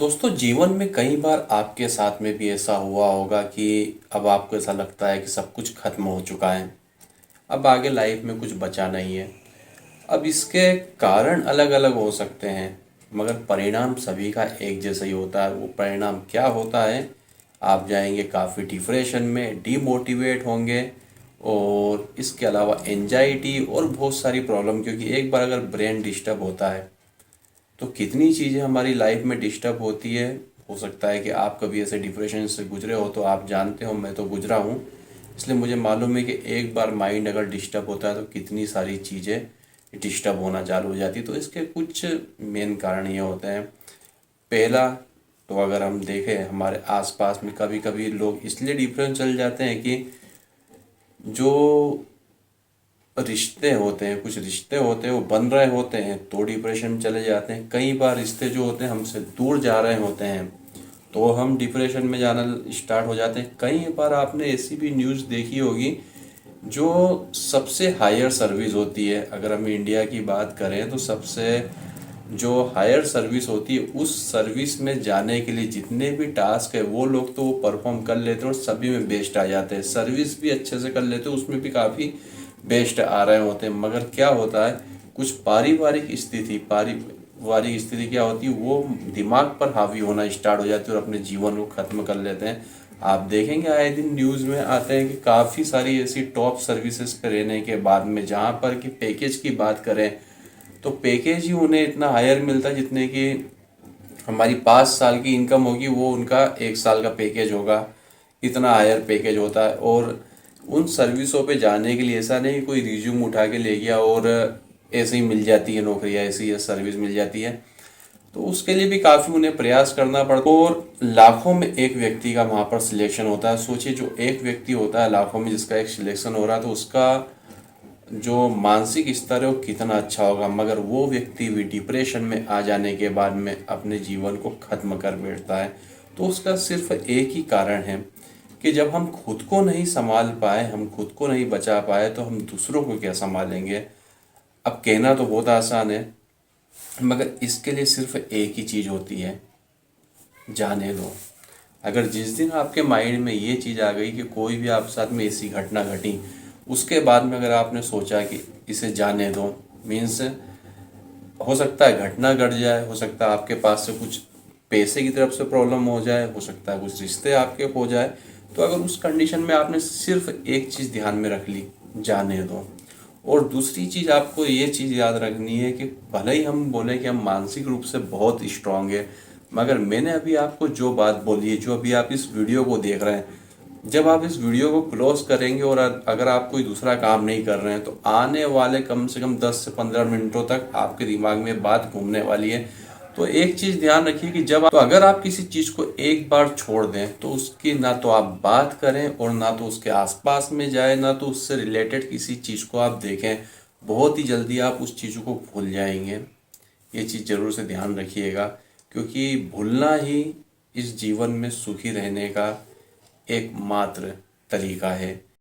दोस्तों, जीवन में कई बार आपके साथ में भी ऐसा हुआ होगा कि अब आपको ऐसा लगता है कि सब कुछ खत्म हो चुका है। अब आगे लाइफ में कुछ बचा नहीं है। अब इसके कारण अलग अलग हो सकते हैं, मगर परिणाम सभी का एक जैसा ही होता है। वो परिणाम क्या होता है? आप जाएंगे काफ़ी डिप्रेशन में, डीमोटिवेट होंगे, और इसके अलावा एंजाइटी और बहुत सारी प्रॉब्लम, क्योंकि एक बार अगर ब्रेन डिस्टर्ब होता है तो कितनी चीज़ें हमारी लाइफ में डिस्टर्ब होती है। हो सकता है कि आप कभी ऐसे डिप्रेशन से गुजरे हो, तो आप जानते हो, मैं तो गुजरा हूँ। इसलिए मुझे मालूम है कि एक बार माइंड अगर डिस्टर्ब होता है तो कितनी सारी चीज़ें डिस्टर्ब होना चालू हो जाती है। तो इसके कुछ मेन कारण ये होते हैं। पहला, तो अगर हम देखें हमारे आसपास में, कभी कभी लोग इसलिए डिप्रेशन चल जाते हैं कि जो रिश्ते होते हैं, कुछ रिश्ते होते हैं वो बन रहे होते हैं तो डिप्रेशन में चले जाते हैं। कई बार रिश्ते जो होते हैं हमसे दूर जा रहे होते हैं तो हम डिप्रेशन में जाना स्टार्ट हो जाते हैं। कई बार आपने ऐसी भी न्यूज़ देखी होगी, जो सबसे हायर सर्विस होती है, अगर हम इंडिया की बात करें तो सबसे जो हायर सर्विस होती है उस सर्विस में जाने के लिए जितने भी टास्क है वो लोग तो वो परफॉर्म कर लेते हैं और सभी में बेस्ट आ जाते हैं। सर्विस भी अच्छे से कर लेते हैं, उसमें भी काफ़ी बेस्ट आ रहे होते हैं। मगर क्या होता है, कुछ पारिवारिक स्थिति क्या होती है, वो दिमाग पर हावी होना स्टार्ट हो जाती है और अपने जीवन को ख़त्म कर लेते हैं। आप देखेंगे आए दिन न्यूज़ में आते हैं कि काफ़ी सारी ऐसी टॉप सर्विसेज पे रहने के बाद में, जहाँ पर कि पैकेज की बात करें तो पैकेज ही उन्हें इतना हायर मिलता है जितने कि हमारी 5 साल की इनकम होगी वो उनका 1 साल का पैकेज होगा। इतना हायर पैकेज होता है। और उन सर्विसों पे जाने के लिए ऐसा नहीं कि कोई रिज्यूम उठा के ले गया और ऐसे ही मिल जाती है नौकरी, या ऐसी सर्विस मिल जाती है। तो उसके लिए भी काफ़ी उन्हें प्रयास करना पड़ता है और लाखों में एक व्यक्ति का वहाँ पर सिलेक्शन होता है। सोचिए, जो एक व्यक्ति होता है लाखों में जिसका एक सिलेक्शन हो रहा है, तो उसका जो मानसिक स्तर है वो कितना अच्छा होगा। मगर वो व्यक्ति भी डिप्रेशन में आ जाने के बाद में अपने जीवन को ख़त्म कर बैठता है। तो उसका सिर्फ एक ही कारण है कि जब हम खुद को नहीं संभाल पाए, हम खुद को नहीं बचा पाए, तो हम दूसरों को क्या संभालेंगे। अब कहना तो बहुत आसान है, मगर इसके लिए सिर्फ एक ही चीज़ होती है, जाने दो। अगर जिस दिन आपके माइंड में ये चीज़ आ गई कि कोई भी आप साथ में ऐसी घटना घटी, उसके बाद में अगर आपने सोचा कि इसे जाने दो, मीन्स हो सकता है घटना घट जाए, हो सकता है आपके पास से कुछ पैसे की तरफ से प्रॉब्लम हो जाए, हो सकता है कुछ रिश्ते आपके हो जाए। तो अगर उस कंडीशन में आपने सिर्फ एक चीज़ ध्यान में रख ली, जाने दो। और दूसरी चीज़ आपको ये चीज़ याद रखनी है कि भले ही हम बोले कि हम मानसिक रूप से बहुत स्ट्रांग है, मगर मैंने अभी आपको जो बात बोली है, जो अभी आप इस वीडियो को देख रहे हैं, जब आप इस वीडियो को क्लोज करेंगे और अगर आप कोई दूसरा काम नहीं कर रहे हैं, तो आने वाले कम से कम 10 से 15 मिनटों तक आपके दिमाग में बात घूमने वाली है। तो एक चीज़ ध्यान रखिए कि अगर आप किसी चीज़ को एक बार छोड़ दें तो उसकी ना तो आप बात करें और ना तो उसके आसपास में जाए, ना तो उससे रिलेटेड किसी चीज़ को आप देखें। बहुत ही जल्दी आप उस चीज़ को भूल जाएंगे। ये चीज़ ज़रूर से ध्यान रखिएगा, क्योंकि भूलना ही इस जीवन में सुखी रहने का एकमात्र तरीका है।